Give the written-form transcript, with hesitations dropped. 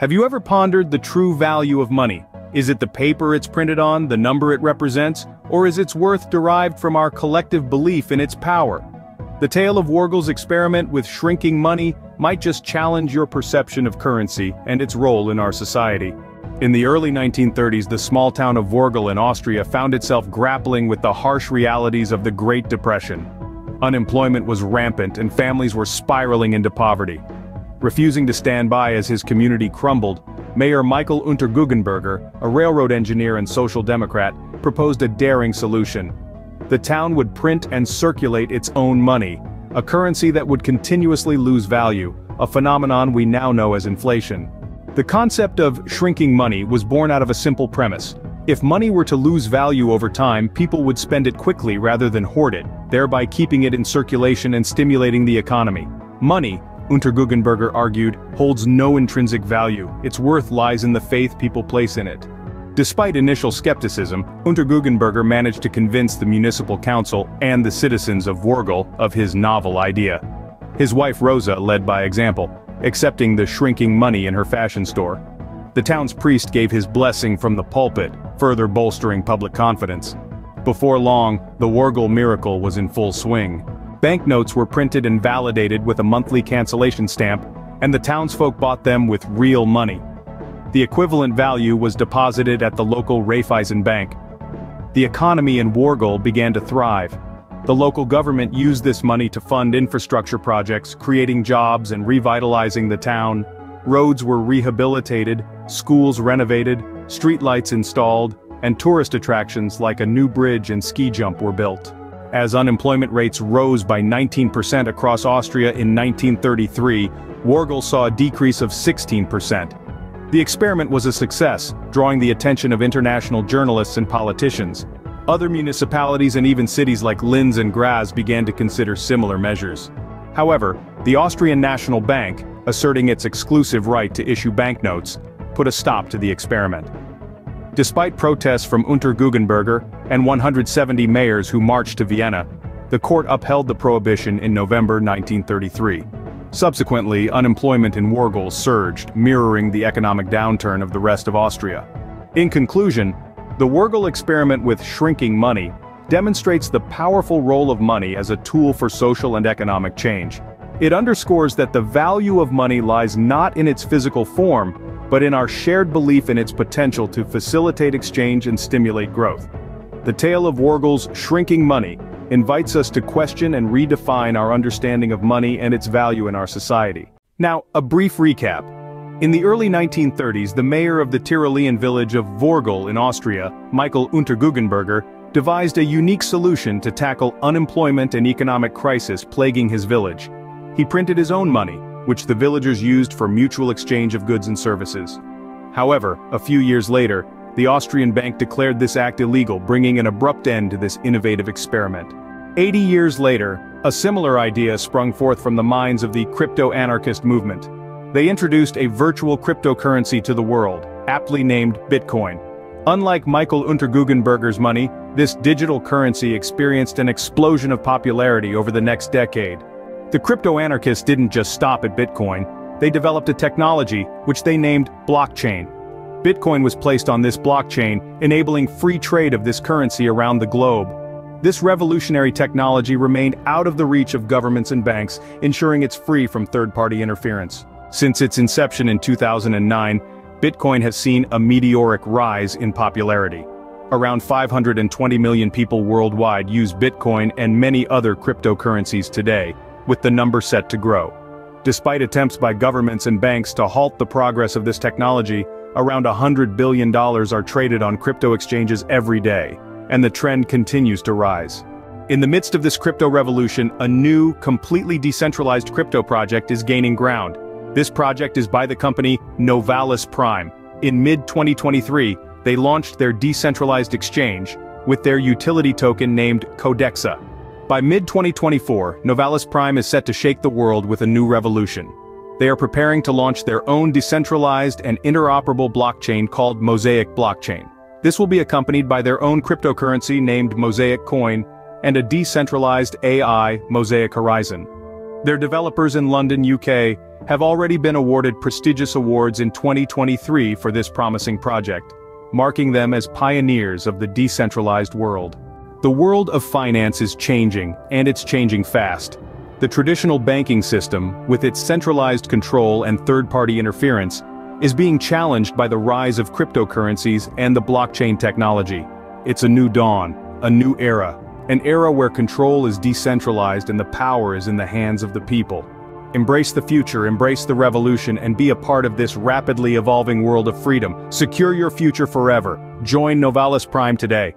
Have you ever pondered the true value of money? Is it the paper it's printed on, the number it represents, or is its worth derived from our collective belief in its power? The tale of Worgel's experiment with shrinking money might just challenge your perception of currency and its role in our society. In the early 1930s, the small town of Worgel in Austria found itself grappling with the harsh realities of the Great Depression. Unemployment was rampant and families were spiraling into poverty. Refusing to stand by as his community crumbled, Mayor Michael Unterguggenberger, a railroad engineer and social democrat, proposed a daring solution. The town would print and circulate its own money, a currency that would continuously lose value, a phenomenon we now know as inflation. The concept of shrinking money was born out of a simple premise. If money were to lose value over time, people would spend it quickly rather than hoard it, thereby keeping it in circulation and stimulating the economy. Money, Unterguggenberger argued, holds no intrinsic value. Its worth lies in the faith people place in it. Despite initial skepticism, Unterguggenberger managed to convince the municipal council and the citizens of Worgel of his novel idea. His wife Rosa led by example, accepting the shrinking money in her fashion store. The town's priest gave his blessing from the pulpit, further bolstering public confidence. Before long, the Worgel miracle was in full swing. Banknotes were printed and validated with a monthly cancellation stamp, and the townsfolk bought them with real money. The equivalent value was deposited at the local Raiffeisen Bank. The economy in Worgel began to thrive. The local government used this money to fund infrastructure projects, creating jobs and revitalizing the town. Roads were rehabilitated, schools renovated, streetlights installed, and tourist attractions like a new bridge and ski jump were built. As unemployment rates rose by 19% across Austria in 1933, Worgel saw a decrease of 16%. The experiment was a success, drawing the attention of international journalists and politicians. Other municipalities and even cities like Linz and Graz began to consider similar measures. However, the Austrian National Bank, asserting its exclusive right to issue banknotes, put a stop to the experiment. Despite protests from Unterguggenberger and 170 mayors who marched to Vienna, the court upheld the prohibition in November 1933. Subsequently, unemployment in Worgel surged, mirroring the economic downturn of the rest of Austria. In conclusion, the Worgel experiment with shrinking money demonstrates the powerful role of money as a tool for social and economic change. It underscores that the value of money lies not in its physical form, but in our shared belief in its potential to facilitate exchange and stimulate growth. The tale of Worgel's shrinking money invites us to question and redefine our understanding of money and its value in our society. Now, a brief recap. In the early 1930s, the mayor of the Tyrolean village of Worgel in Austria, Michael Unterguggenberger, devised a unique solution to tackle unemployment and economic crisis plaguing his village. He printed his own money, which the villagers used for mutual exchange of goods and services. However, a few years later, the Austrian bank declared this act illegal, bringing an abrupt end to this innovative experiment. 80 years later, a similar idea sprung forth from the minds of the crypto-anarchist movement. They introduced a virtual cryptocurrency to the world, aptly named Bitcoin. Unlike Michael Unterguggenberger's money, this digital currency experienced an explosion of popularity over the next decade. The crypto-anarchists didn't just stop at Bitcoin, they developed a technology which they named blockchain. Bitcoin was placed on this blockchain, enabling free trade of this currency around the globe. This revolutionary technology remained out of the reach of governments and banks, ensuring it's free from third-party interference. Since its inception in 2009, Bitcoin has seen a meteoric rise in popularity. Around 520 million people worldwide use Bitcoin and many other cryptocurrencies today, with the number set to grow. Despite attempts by governments and banks to halt the progress of this technology, around $100 billion are traded on crypto exchanges every day, and the trend continues to rise. In the midst of this crypto revolution, a new, completely decentralized crypto project is gaining ground. This project is by the company Novalus Prime. In mid-2023, they launched their decentralized exchange, with their utility token named Codexa. By mid-2024, Novalus Prime is set to shake the world with a new revolution. They are preparing to launch their own decentralized and interoperable blockchain called Mosaic Blockchain. This will be accompanied by their own cryptocurrency named Mosaic Coin and a decentralized AI Mosaic Horizon. Their developers in London, UK, have already been awarded prestigious awards in 2023 for this promising project, marking them as pioneers of the decentralized world. The world of finance is changing, and it's changing fast. The traditional banking system, with its centralized control and third-party interference, is being challenged by the rise of cryptocurrencies and the blockchain technology. It's a new dawn, a new era, an era where control is decentralized and the power is in the hands of the people. Embrace the future, embrace the revolution, and be a part of this rapidly evolving world of freedom. Secure your future forever. Join Novalus Prime today.